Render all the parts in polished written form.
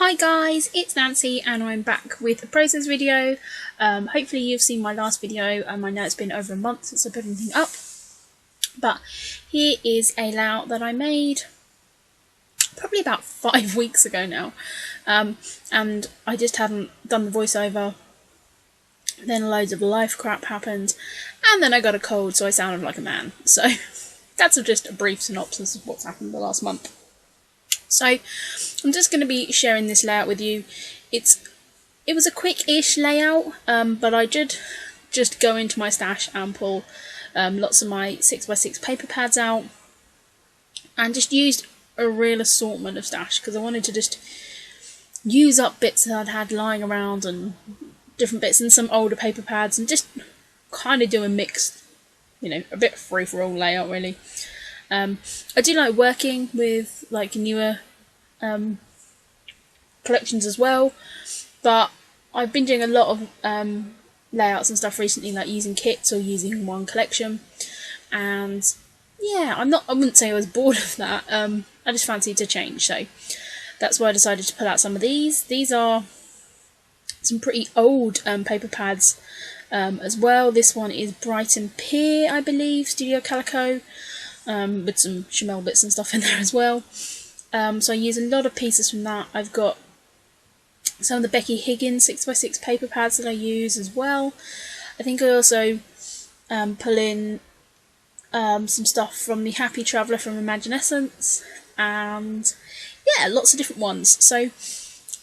Hi guys, it's Nancy and I'm back with a process video. Hopefully you've seen my last video. I know it's been over a month since I put anything up, but here is a layout that I made probably about 5 weeks ago now, and I just hadn't done the voiceover. Then loads of life crap happened, and then I got a cold, so I sounded like a man. So that's just a brief synopsis of what's happened the last month. So I'm just going to be sharing this layout with you. It was a quick-ish layout, but I did just go into my stash and pull lots of my 6x6 paper pads out, and just used a real assortment of stash because I wanted to just use up bits that I'd had lying around and different bits and some older paper pads, and just kind of do a mixed, a bit free-for-all layout really. I do like working with like newer collections as well, but I've been doing a lot of layouts and stuff recently, like using kits or using one collection, and yeah, I wouldn't say I was bored of that. I just fancied to change, so that's why I decided to pull out some of these. These are some pretty old paper pads as well. This one is Brighton Pier, I believe, Studio Calico, with some Chamel bits and stuff in there as well. So I use a lot of pieces from that. I've got some of the Becky Higgins 6x6 paper pads that I use as well. I think I also pull in some stuff from the Happy Traveller from Imaginescence, and yeah, lots of different ones. So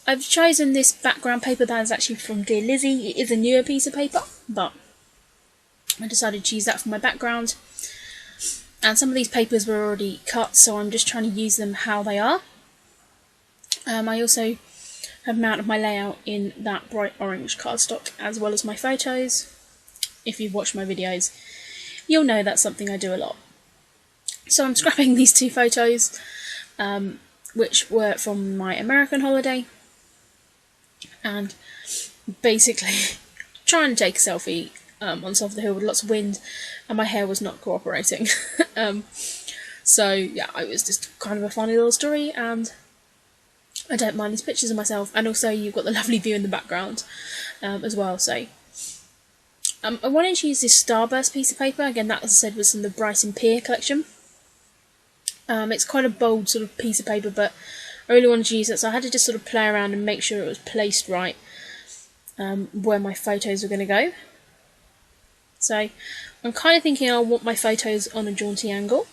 I've chosen this background paper that is actually from Dear Lizzie. It is a newer piece of paper, but I decided to use that for my background. And some of these papers were already cut, so I'm just trying to use them how they are. I also have mounted my layout in that bright orange cardstock, as well as my photos. If you've watched my videos, you'll know that's something I do a lot. So I'm scrapping these two photos, which were from my American holiday, and basically trying to take a selfie on top of the hill with lots of wind, and my hair was not cooperating. So yeah, it was just kind of a funny little story, and I don't mind these pictures of myself. And also you've got the lovely view in the background as well. So I wanted to use this Starburst piece of paper. Again, that, as I said, was from the Brighton Pier collection. It's quite a bold sort of piece of paper, but I really wanted to use it, so I had to just sort of play around and make sure it was placed right where my photos were going to go. So I'm kind of thinking I want my photos on a jaunty angle.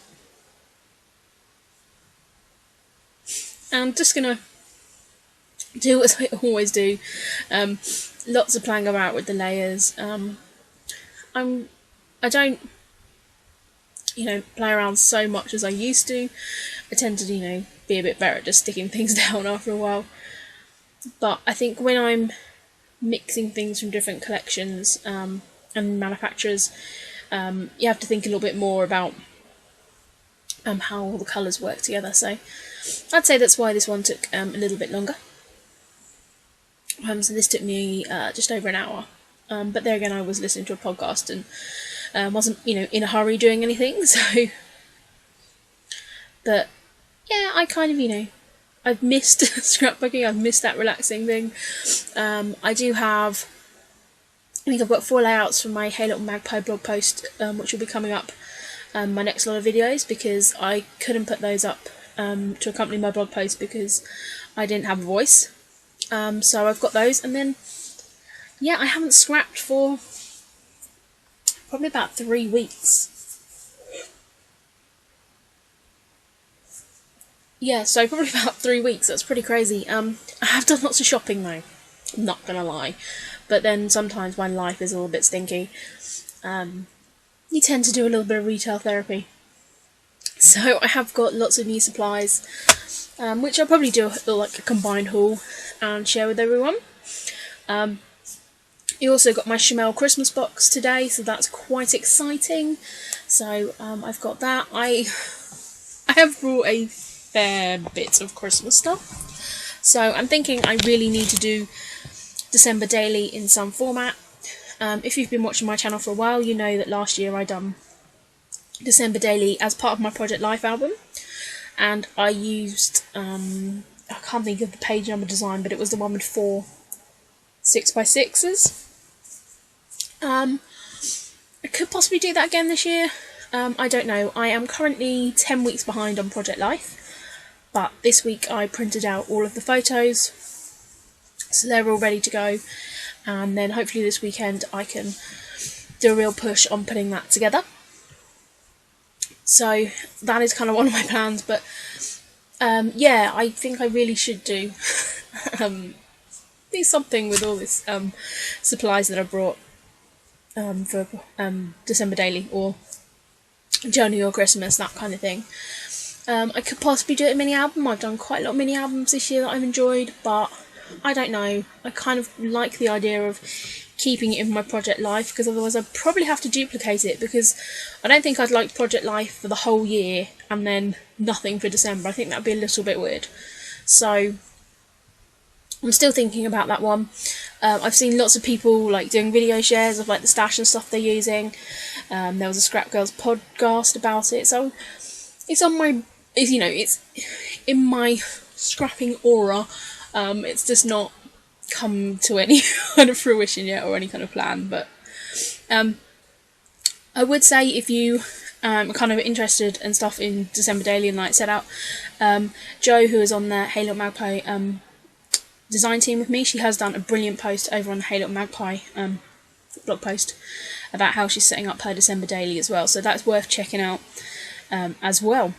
I'm just going to do as I always do. Lots of playing about with the layers. I don't, play around so much as I used to. I tend to, be a bit better at just sticking things down after a while. But I think when I'm mixing things from different collections and manufacturers, you have to think a little bit more about how all the colours work together. So I'd say that's why this one took a little bit longer. So this took me just over an hour. But there again, I was listening to a podcast and wasn't, in a hurry doing anything. So, but yeah, I kind of, I've missed scrapbooking. I've missed that relaxing thing. I think I've got 4 layouts from my Hey Little Magpie blog post, which will be coming up my next lot of videos, because I couldn't put those up to accompany my blog post because I didn't have a voice. So I've got those, and then yeah, I haven't scrapped for probably about 3 weeks. Yeah, so probably about 3 weeks. That's pretty crazy. I have done lots of shopping though, I'm not gonna lie. But then sometimes when life is a little bit stinky, you tend to do a little bit of retail therapy. So I have got lots of new supplies, which I'll probably do like a combined haul and share with everyone. You also got my Chamel Christmas box today, so that's quite exciting. So I've got that. I have brought a fair bit of Christmas stuff, so I'm thinking I really need to do December daily in some format. If you've been watching my channel for a while, you know that last year I done December daily as part of my Project Life album, and I used I can't think of the page number design, but it was the one with 4 6x6s. I could possibly do that again this year. I don't know. I am currently 10 weeks behind on Project Life, but this week I printed out all of the photos, so they're all ready to go, and then hopefully this weekend I can do a real push on putting that together. So that is kind of one of my plans, but yeah, I think I really should do something with all this supplies that I brought for December Daily or Journey or Christmas, that kind of thing. I could possibly do a mini album. I've done quite a lot of mini albums this year that I've enjoyed, but I don't know. I kind of like the idea of keeping it in my Project Life, because otherwise I'd probably have to duplicate it, because I don't think I'd like Project Life for the whole year and then nothing for December. I think that'd be a little bit weird. So I'm still thinking about that one. I've seen lots of people like doing video shares of like the stash and stuff they're using. There was a Scrap Girls podcast about it, so it's on my, it's in my scrapping aura. It's just not come to any kind of fruition yet, or any kind of plan, but I would say if you are kind of interested in stuff in December Daily and like set out, Jo, who is on the Hey Little Magpie design team with me, she has done a brilliant post over on the Hey Little Magpie blog post about how she's setting up her December Daily as well, so that's worth checking out as well.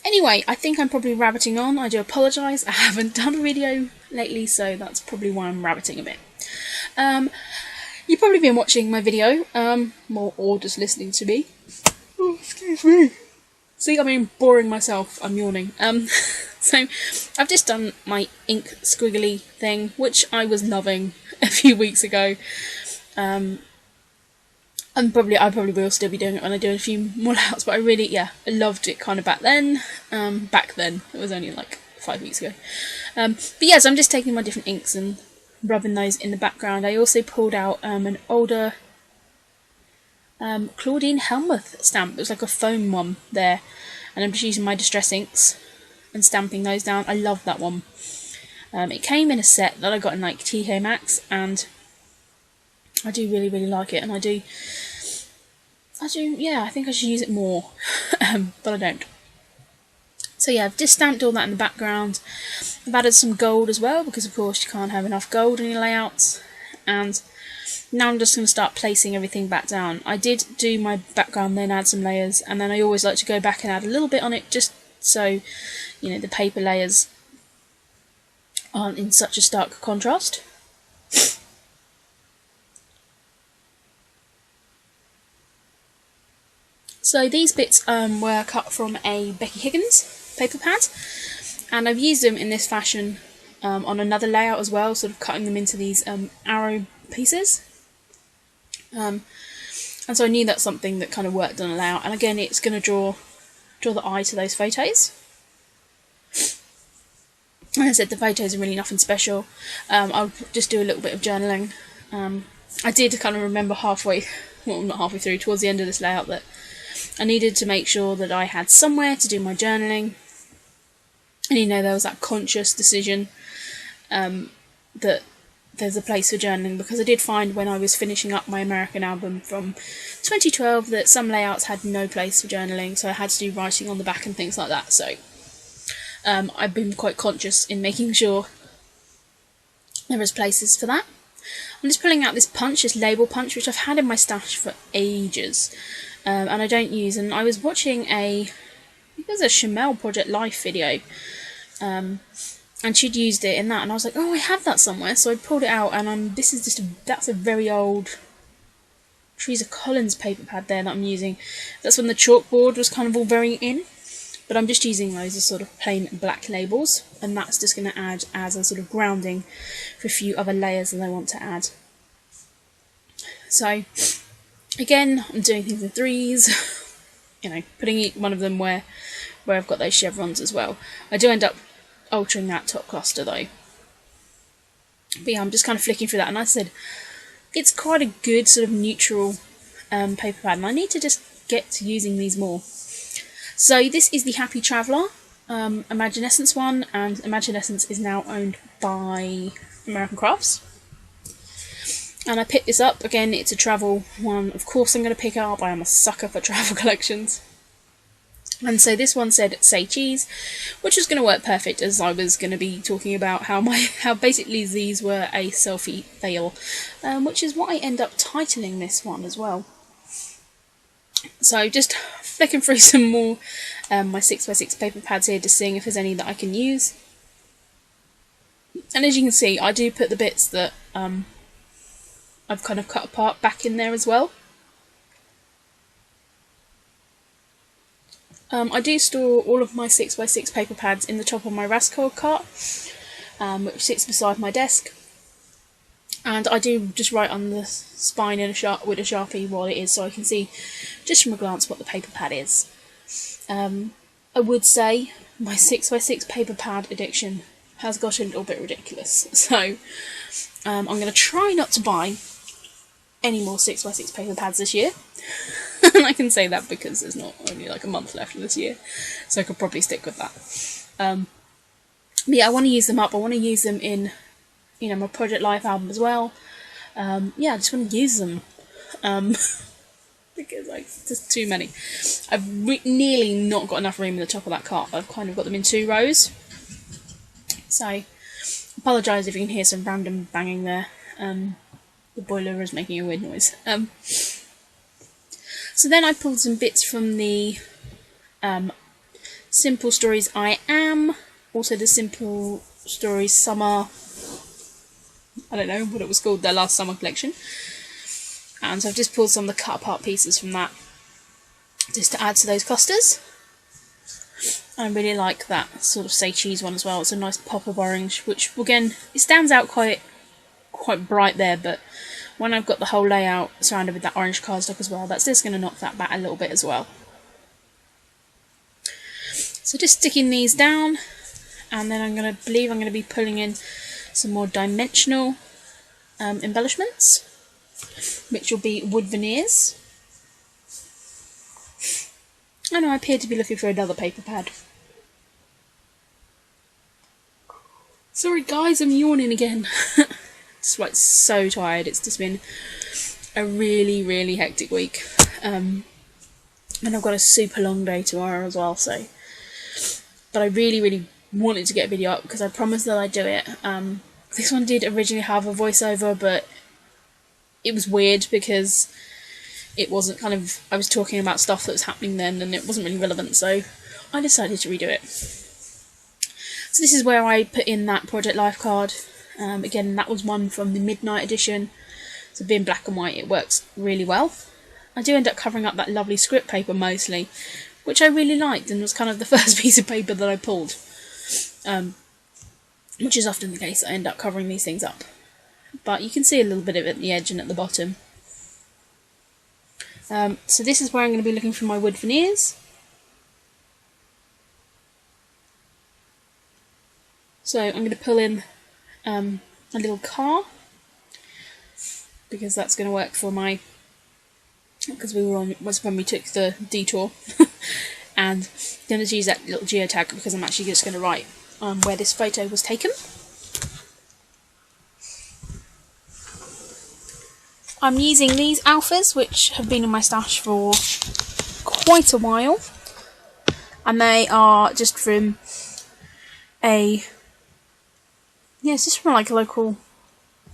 Anyway, I think I'm probably rabbiting on. I do apologise, I haven't done a video lately, so that's probably why I'm rabbiting a bit. You've probably been watching my video, or just listening to me. Oh, excuse me. See, I mean, boring myself, I'm yawning. So, I've just done my ink squiggly thing, which I was loving a few weeks ago. And I probably will still be doing it when I do a few more layouts, but I loved it kind of back then. It was only like 5 weeks ago. But yes, I'm just taking my different inks and rubbing those in the background. I also pulled out an older Claudine Helmuth stamp. It was like a foam one there, and I'm just using my Distress inks and stamping those down. I love that one. It came in a set that I got in like TK Maxx, and I do really, really like it, and I think I should use it more, but I don't. So yeah, I've just stamped all that in the background. I've added some gold as well, because of course you can't have enough gold in your layouts, and now I'm just going to start placing everything back down. I did do my background, then add some layers, and then I always like to go back and add a little bit on it, just so, the paper layers aren't in such a stark contrast. So these bits were cut from a Becky Higgins paper pad, and I've used them in this fashion on another layout as well, sort of cutting them into these arrow pieces. And so I knew that's something that kind of worked on a layout, and again it's going to draw the eye to those photos. Like I said, the photos are really nothing special. I'll just do a little bit of journaling. I did kind of remember not halfway through, towards the end of this layout, that I needed to make sure that I had somewhere to do my journaling. And there was that conscious decision that there's a place for journaling, because I did find when I was finishing up my American album from 2012 that some layouts had no place for journaling, so I had to do writing on the back and things like that. So I've been quite conscious in making sure there is places for that. I'm just pulling out this label punch, which I've had in my stash for ages, and I don't use. And I was watching I think it was a Chamel Project Life video, and she'd used it in that, and I was like, oh, I have that somewhere, so I pulled it out, and that's a very old Teresa Collins paper pad there that I'm using. That's when the chalkboard was kind of all very in, but I'm just using those as sort of plain black labels, and that's just going to add as a sort of grounding for a few other layers that I want to add. So again, I'm doing things in threes, putting one of them where I've got those chevrons as well. I do end up altering that top cluster though. But yeah, I'm just kind of flicking through that, and I said it's quite a good sort of neutral paper pad, and I need to just get to using these more. So this is the Happy Traveller. Imaginescence one, and Imaginescence is now owned by American Crafts. And I picked this up, again it's a travel one, of course I'm going to pick it up, I am a sucker for travel collections. And so this one said "Say Cheese," which was going to work perfect, as I was going to be talking about how basically these were a selfie fail, which is what I end up titling this one as well. So just flicking through some more my 6x6 paper pads here, just seeing if there's any that I can use. And as you can see, I do put the bits that I've kind of cut apart back in there as well. I do store all of my 6x6 paper pads in the top of my Rascal cart, which sits beside my desk. And I do just write on the spine with a Sharpie what it is, so I can see just from a glance what the paper pad is. I would say my 6x6 paper pad addiction has got a little bit ridiculous, so I'm going to try not to buy any more 6x6 paper pads this year. And I can say that because there's not only like a month left of this year, so I could probably stick with that. But yeah, I want to use them up. I want to use them in, you know, my Project Life album as well. Yeah, I just want to use them because like just too many. I've nearly not got enough room in the top of that cart. I've kind of got them in 2 rows. So apologise if you can hear some random banging there. The boiler is making a weird noise. So then I pulled some bits from the Simple Stories I Am, also the Simple Stories Summer, I don't know what it was called, their last summer collection. And so I've just pulled some of the cut apart pieces from that, just to add to those clusters. I really like that sort of Say Cheese one as well. It's a nice pop of orange, which again, it stands out quite bright there, but when I've got the whole layout surrounded with that orange cardstock as well, that's just going to knock that back a little bit as well. So just sticking these down, and then I'm going to be pulling in some more dimensional embellishments, which will be wood veneers. I know I appear to be looking for another paper pad. Sorry guys, I'm yawning again. Just like so tired. It's just been a really hectic week, and I've got a super long day tomorrow as well. So, but I really wanted to get a video up because I promised that I'd do it. This one did originally have a voiceover, but it was weird because it wasn't kind of, I was talking about stuff that was happening then and it wasn't really relevant, so I decided to redo it. So this is where I put in that Project Life card. Again, that was one from the Midnight edition, so being black and white it works really well. I do end up covering up that lovely script paper mostly, which I really liked and was kind of the first piece of paper that I pulled, which is often the case. I end up covering these things up, but you can see a little bit of it at the edge and at the bottom. So this is where I'm going to be looking for my wood veneers. So I'm going to pull in a little car, because that's going to work for my, because was when we took the detour, and going to use that little geotag because I'm actually just going to write where this photo was taken. I'm using these alphas, which have been in my stash for quite a while, and they are just from it's just from like a local,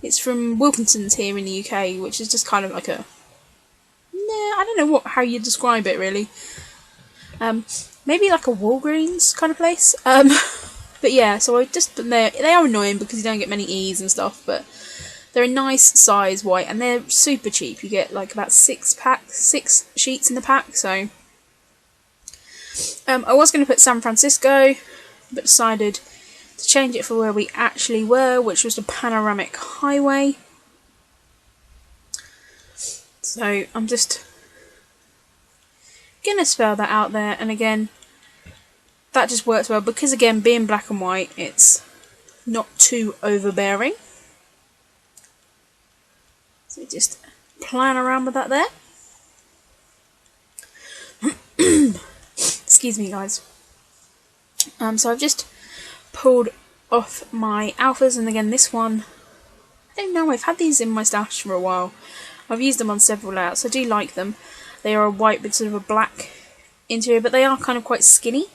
it's from Wilkinson's here in the UK, which is just kind of like a, I don't know how you describe it really, maybe like a Walgreens kind of place, but yeah, so I just put there. They are annoying because you don't get many E's and stuff, but they're a nice size white, and they're super cheap. You get like about 6 sheets in the pack, so I was going to put San Francisco, but decided to change it for where we actually were, which was the Panoramic Highway. So I'm just going to spell that out there, and again, that just works well because, again, being black and white, it's not too overbearing. So just playing around with that there. Excuse me, guys. So I've just pulled off my alphas, and again this one, I don't know, I've had these in my stash for a while. I've used them on several layouts. I do like them. They are a white with sort of a black interior, but they are kind of quite skinny.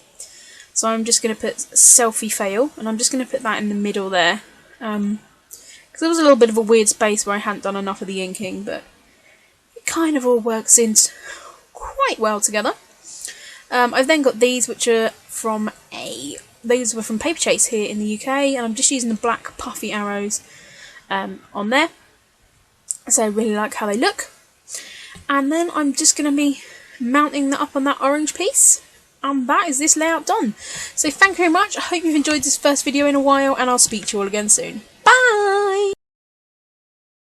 So I'm just going to put Selfie Fail, and I'm just going to put that in the middle there. Because there was a little bit of a weird space where I hadn't done enough of the inking, but it kind of all works in quite well together. I've then got these, which are from these were from Paper Chase here in the UK, and I'm just using the black puffy arrows on there. So I really like how they look. And then I'm just going to be mounting that up on that orange piece. And that is this layout done. So thank you very much. I hope you've enjoyed this first video in a while, and I'll speak to you all again soon.